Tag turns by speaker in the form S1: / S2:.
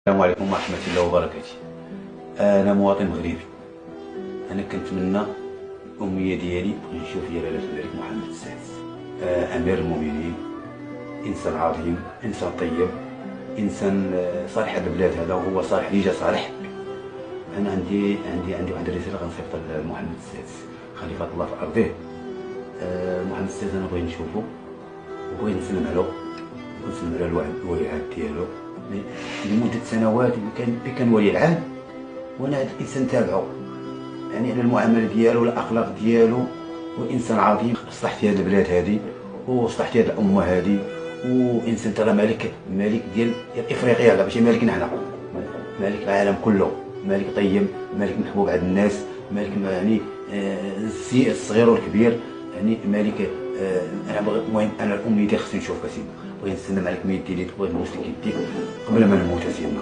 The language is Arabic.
S1: السلام عليكم ورحمة الله وبركاته. أنا مواطن مغربي. أنا كنتمنى الأمنية ديالي نشوف جلالة الملك محمد السادس، أمير المؤمنين، إنسان عظيم، إنسان طيب، إنسان صالح هذا البلاد هذا، وهو صالح اللي جا صالح. أنا عندي واحد الرسالة غنصيفطها لمحمد السادس خليفة الله في أرضه. محمد السادس أنا بغيت نشوفو وبغيت نسلم عليه ونسلم على الولي العهد ديالو لمدة سنوات اللي كان ولي العهد، وانا هذا الانسان تابعه، يعني على المعامله ديالو والاخلاق ديالو، وانسان عظيم صلحتي هذه البلاد هذه وصلحتي هذه الامه هذه، وانسان ترى ملك ديال افريقيا، لا ماشي ملكنا حنا، ملك العالم كله، ملك طيب، ملك محبوب عند الناس، ملك يعني الصغير والكبير، يعني ملك. المهم انا الامنيه ديالي خصني نشوفك اسيدي، بغيت نسلم عليك من يدي ليك، بغيت نبوس لك يديك قبل ما نموت اسيدنا.